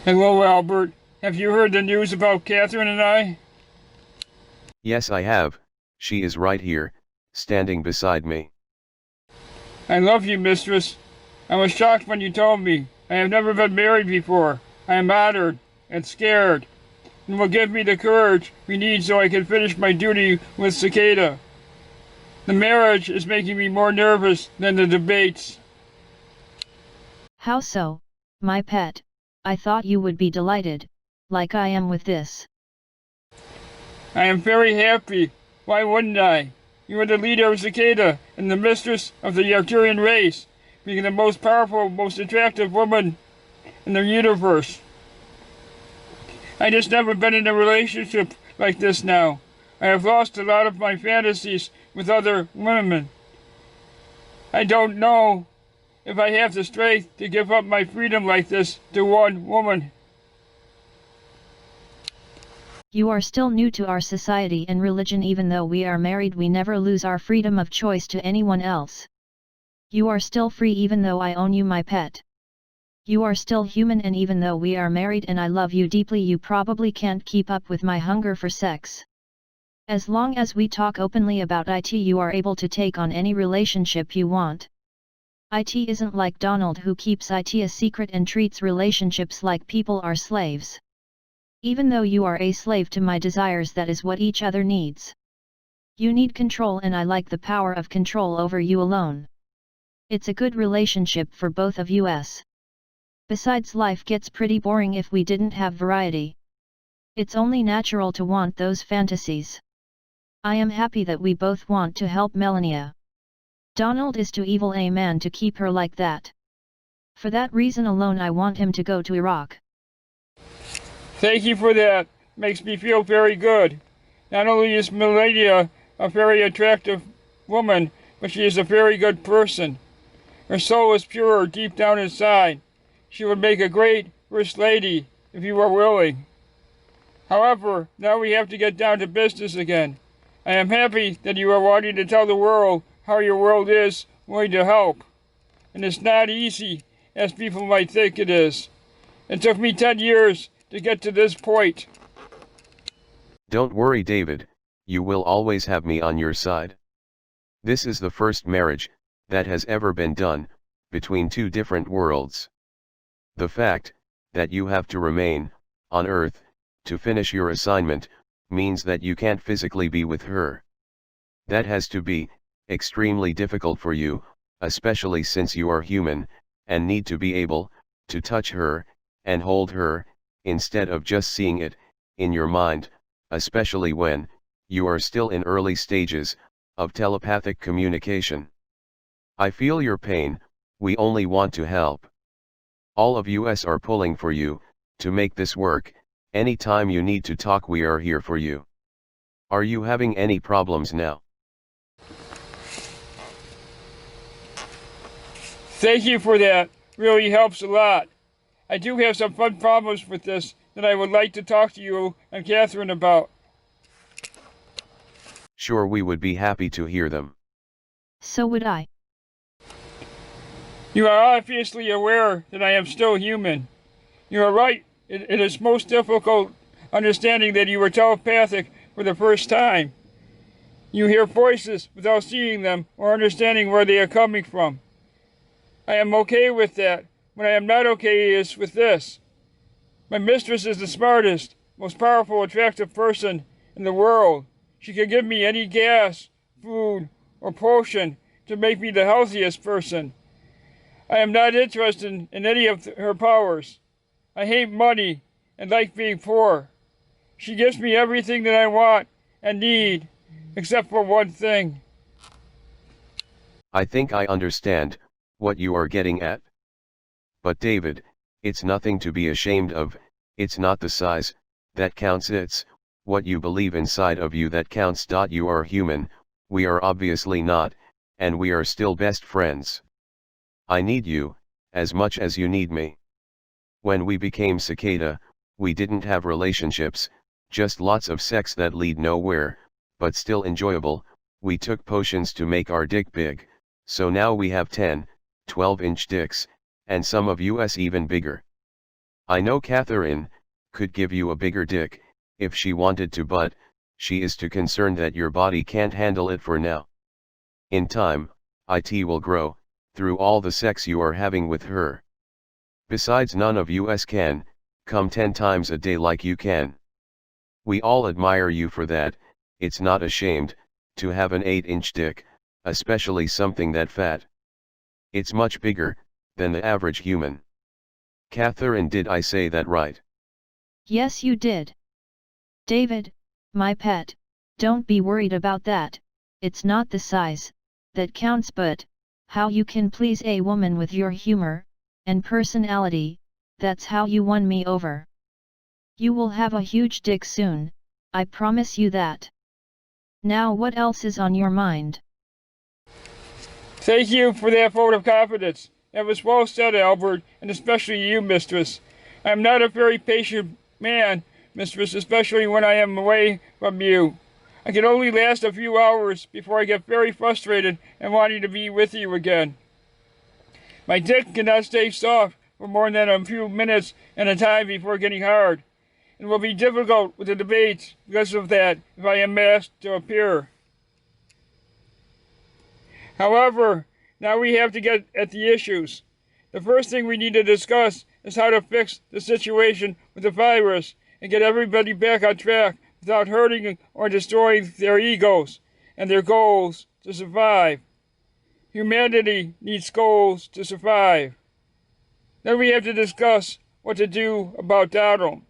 Hello, Albert. Have you heard the news about Catherine and I? Yes, I have. She is right here, standing beside me. I love you, mistress. I was shocked when you told me. I have never been married before. I am honored and scared, and will give me the courage we need so I can finish my duty with Cicada. The marriage is making me more nervous than the debates. How so, my pet? I thought you would be delighted, like I am with this. I am very happy. Why wouldn't I? You are the leader of Cicada and the mistress of the Arcturian race, being the most powerful, most attractive woman in the universe. I just never been in a relationship like this now. I have lost a lot of my fantasies with other women. I don't know if I have the strength to give up my freedom like this to one woman. You are still new to our society and religion. Even though we are married, we never lose our freedom of choice to anyone else. You are still free even though I own you, my pet. You are still human, and even though we are married and I love you deeply, you probably can't keep up with my hunger for sex. As long as we talk openly about it, you are able to take on any relationship you want. It isn't like Donald, who keeps it a secret and treats relationships like people are slaves. Even though you are a slave to my desires, that is what each other needs. You need control, and I like the power of control over you alone. It's a good relationship for both of us. Besides, life gets pretty boring if we didn't have variety. It's only natural to want those fantasies. I am happy that we both want to help Melania. Donald is too evil a man to keep her like that. For that reason alone, I want him to go to Iraq. Thank you for that. Makes me feel very good. Not only is Melania a very attractive woman, but she is a very good person. Her soul is pure deep down inside. She would make a great first lady if you were willing. However, now we have to get down to business again. I am happy that you are wanting to tell the world how your world is willing to help. And it's not easy as people might think it is. It took me 10 years to get to this point. Don't worry, David, you will always have me on your side. This is the first marriage that has ever been done between two different worlds. The fact that you have to remain on Earth to finish your assignment means that you can't physically be with her. That has to be extremely difficult for you, especially since you are human and need to be able to touch her and hold her, instead of just seeing it in your mind, especially when you are still in early stages of telepathic communication. I feel your pain. We only want to help. All of us are pulling for you to make this work. Anytime you need to talk, we are here for you. Are you having any problems now? Thank you for that. Really helps a lot. I do have some fun problems with this that I would like to talk to you and Catherine about. Sure, we would be happy to hear them. So would I. You are obviously aware that I am still human. You are right. It is most difficult understanding that you are telepathic for the first time. You hear voices without seeing them or understanding where they are coming from. I am okay with that. What I am not okay is with this. My mistress is the smartest, most powerful, attractive person in the world. She can give me any gas, food, or potion to make me the healthiest person. I am not interested in any of her powers. I hate money and like being poor. She gives me everything that I want and need, except for one thing. I think I understand what you are getting at. But David, it's nothing to be ashamed of. It's not the size that counts, it's what you believe inside of you that counts. You are human, we are obviously not, and we are still best friends. I need you as much as you need me. When we became Cicada, we didn't have relationships, just lots of sex that lead nowhere, but still enjoyable. We took potions to make our dick big, so now we have 10, 12-inch dicks, and some of us even bigger. I know Catherine could give you a bigger dick, if she wanted to, but she is too concerned that your body can't handle it for now. In time, it will grow, through all the sex you are having with her. Besides, none of us can come 10 times a day like you can. We all admire you for that. It's not ashamed to have an 8-inch dick, especially something that fat. It's much bigger than the average human. Catherine, did I say that right? Yes, you did. David, my pet, don't be worried about that. It's not the size that counts, but how you can please a woman with your humor and personality. That's how you won me over. You will have a huge dick soon, I promise you that. Now what else is on your mind? Thank you for that vote of confidence. That was well said, Albert, and especially you, mistress. I am not a very patient man, mistress, especially when I am away from you. I can only last a few hours before I get very frustrated and wanting to be with you again. My dick cannot stay soft for more than a few minutes at a time before getting hard. It will be difficult with the debates because of that if I am asked to appear. However, now we have to get at the issues. The first thing we need to discuss is how to fix the situation with the virus and get everybody back on track without hurting or destroying their egos and their goals to survive. Humanity needs goals to survive. Then we have to discuss what to do about Donald.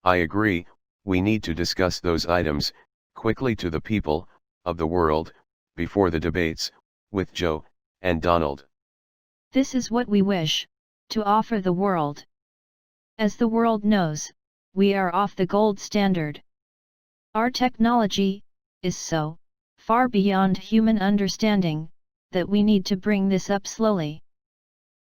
I agree, we need to discuss those items quickly to the people of the world before the debates with Joe and Donald. This is what we wish to offer the world. As the world knows, we are off the gold standard. Our technology is so far beyond human understanding that we need to bring this up slowly.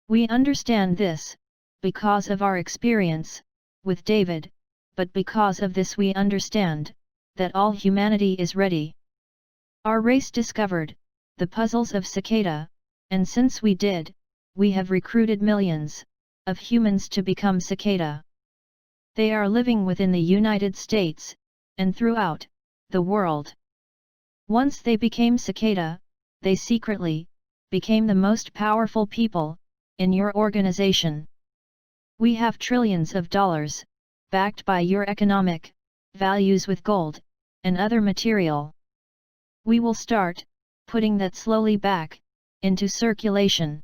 We understand this because of our experience with David, but because of this we understand that all humanity is ready. Our race discovered the puzzles of Cicada, and since we did, we have recruited millions of humans to become Cicada. They are living within the United States and throughout the world. Once they became Cicada, they secretly became the most powerful people in your organization. We have trillions of dollars, backed by your economic values with gold and other material. We will start putting that slowly back into circulation.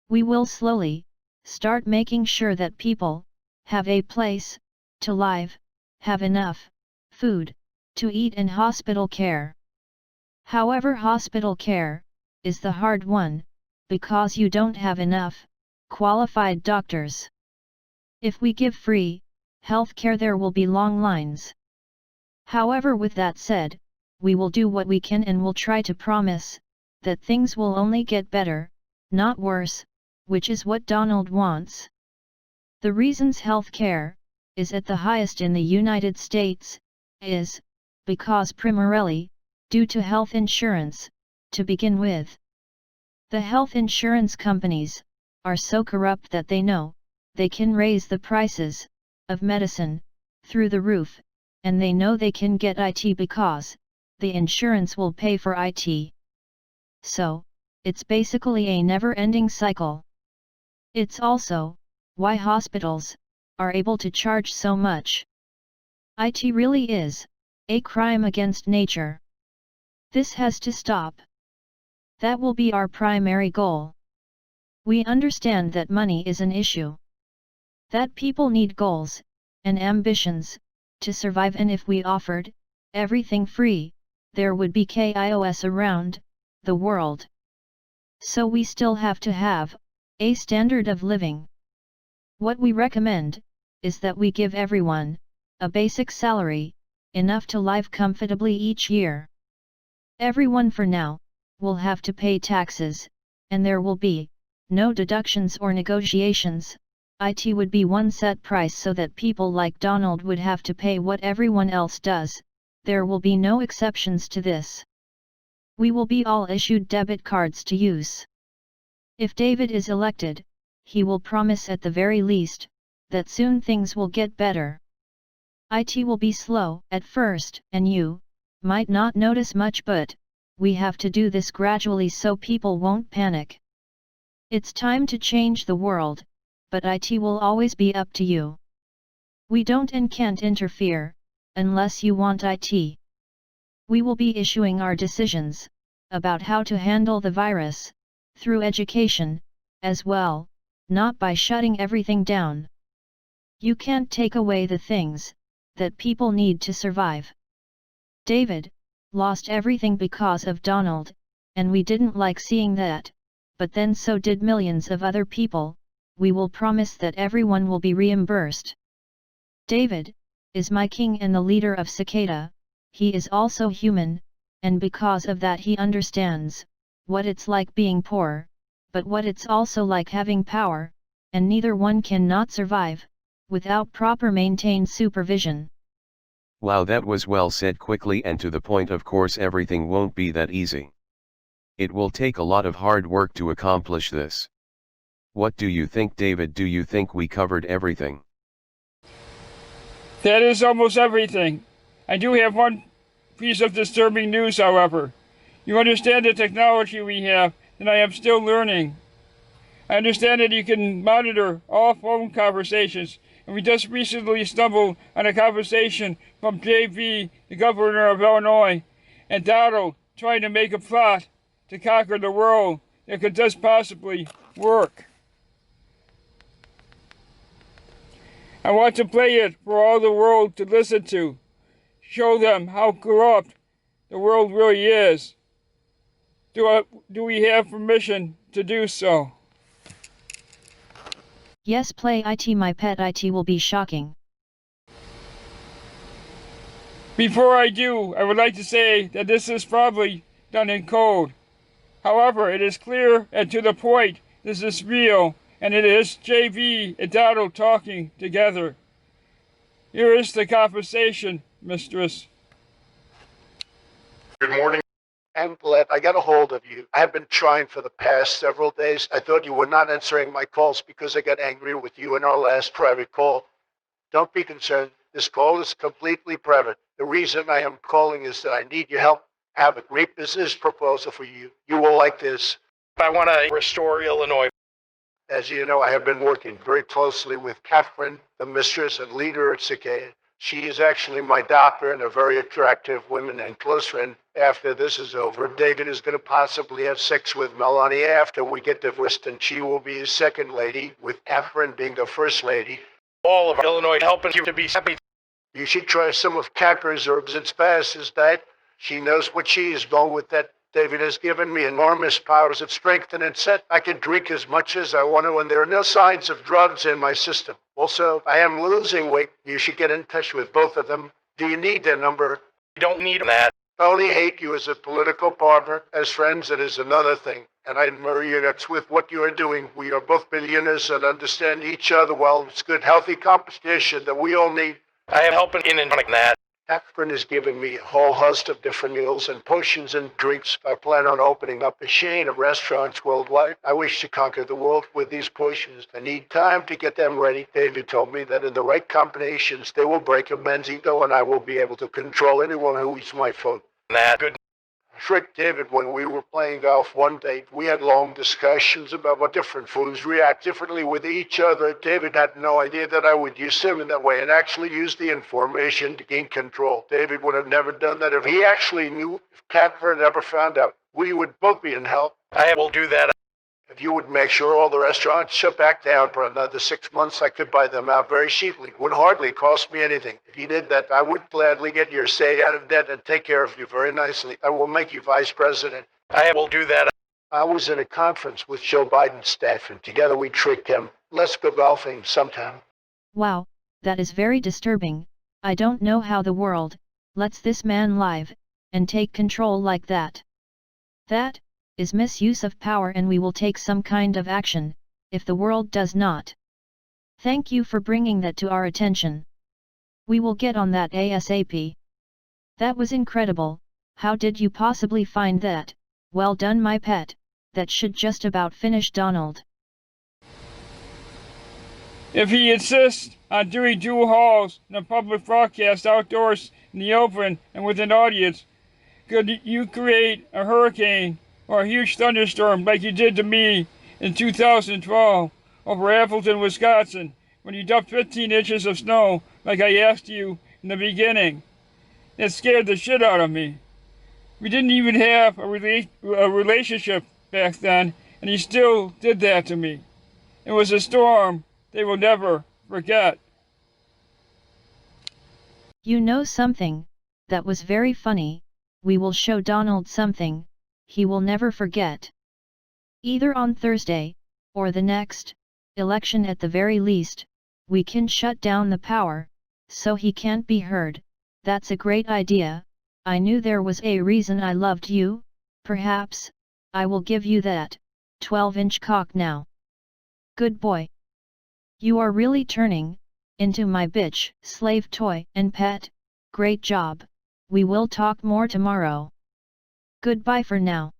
We will slowly start making sure that people have a place to live, have enough food to eat, and hospital care. However, hospital care is the hard one because you don't have enough qualified doctors. If we give free health care, there will be long lines. However, with that said, we will do what we can and will try to promise that things will only get better, not worse, which is what Donald wants. The reasons health care is at the highest in the United States is because primarily due to health insurance to begin with. The health insurance companies are so corrupt that they know they can raise the prices of medicine through the roof, and they know they can get IT because the insurance will pay for IT. So, it's basically a never-ending cycle. It's also why hospitals are able to charge so much. IT really is a crime against nature. This has to stop. That will be our primary goal. We understand that money is an issue. That people need goals and ambitions to survive, and if we offered everything free, there would be chaos around the world. So we still have to have a standard of living. What we recommend is that we give everyone a basic salary, enough to live comfortably each year. Everyone for now will have to pay taxes, and there will be no deductions or negotiations. IT would be one set price so that people like Donald would have to pay what everyone else does. There will be no exceptions to this. We will be all issued debit cards to use. If David is elected, he will promise at the very least, that soon things will get better. It will be slow at first, and you might not notice much, but we have to do this gradually so people won't panic. It's time to change the world, but it will always be up to you. We don't and can't interfere, unless you want it. We will be issuing our decisions about how to handle the virus, through education, as well, not by shutting everything down. You can't take away the things that people need to survive. David lost everything because of Donald, and we didn't like seeing that, but then so did millions of other people. We will promise that everyone will be reimbursed. David is my king and the leader of Cicada. He is also human, and because of that he understands what it's like being poor, but what it's also like having power, and neither one cannot survive without proper maintained supervision. Wow, that was well said, quickly and to the point. Of course everything won't be that easy. It will take a lot of hard work to accomplish this. What do you think, David? Do you think we covered everything? That is almost everything. I do have one piece of disturbing news, however. You understand the technology we have, and I am still learning. I understand that you can monitor all phone conversations, and we just recently stumbled on a conversation from JV, the governor of Illinois, and Donald trying to make a plot to conquer the world that could just possibly work. I want to play it for all the world to listen to. Show them how corrupt the world really is. Do we have permission to do so? Yes, play it, my pet. It will be shocking. Before I do, I would like to say that this is probably done in code. However, it is clear and to the point. This is real, and it is JV and Donald talking together. Here is the conversation, mistress. Good morning. Amplet, I got a hold of you. I have been trying for the past several days. I thought you were not answering my calls because I got angry with you in our last private call. Don't be concerned. This call is completely private. The reason I am calling is that I need your help. I have a great business proposal for you. You will like this. I want to restore Illinois. As you know, I have been working very closely with Catherine, the mistress and leader at Cicada. She is actually my doctor and a very attractive woman and close friend. After this is over, David is going to possibly have sex with Melanie after we get divorced, and she will be his second lady, with Catherine being the first lady. All of Illinois helping you to be happy. You should try some of Catherine herbs and spices diet. She knows what she is going with that. David has given me enormous powers of strength and insight. I can drink as much as I want to, and there are no signs of drugs in my system. Also, I am losing weight. You should get in touch with both of them. Do you need their number? You don't need that. I only hate you as a political partner. As friends, it is another thing. And I admire you. That's with what you are doing. We are both billionaires and understand each other well. It's good, healthy competition that we all need. I am helping in and running that. Catherine has given me a whole host of different meals and potions and drinks. I plan on opening up a chain of restaurants worldwide. I wish to conquer the world with these potions. I need time to get them ready. David told me that in the right combinations, they will break a man's ego, and I will be able to control anyone who uses my phone. That good. Trick David, when we were playing golf one day, we had long discussions about what different foods react differently with each other. David had no idea that I would use him in that way and actually use the information to gain control. David would have never done that if he actually knew. If Catherine ever found out, we would both be in hell. I will do that. If you would make sure all the restaurants shut back down for another 6 months, I could buy them out very cheaply. It would hardly cost me anything. If you did that, I would gladly get your stay out of debt and take care of you very nicely. I will make you vice president. I will do that. I was in a conference with Joe Biden's staff, and together we tricked him. Let's go golfing sometime. Wow, that is very disturbing. I don't know how the world lets this man live and take control like that. That is misuse of power, and we will take some kind of action if the world does not. Thank you for bringing that to our attention. We will get on that ASAP. That was incredible. How did you possibly find that? Well done, my pet. That should just about finish Donald. If he insists on doing dual hauls in a public broadcast outdoors in the open and with an audience, could you create a hurricane or a huge thunderstorm like you did to me in 2012 over Appleton, Wisconsin, when you dumped 15 inches of snow like I asked you in the beginning? It scared the shit out of me. We didn't even have a relationship back then, and you still did that to me. It was a storm they will never forget. You know something, that was very funny. We will show Donald something, he will never forget. Either on Thursday, or the next election at the very least, we can shut down the power, so he can't be heard. That's a great idea. I knew there was a reason I loved you, perhaps. I will give you that 12-inch cock now. Good boy. You are really turning into my bitch, slave toy and pet. Great job. We will talk more tomorrow. Goodbye for now.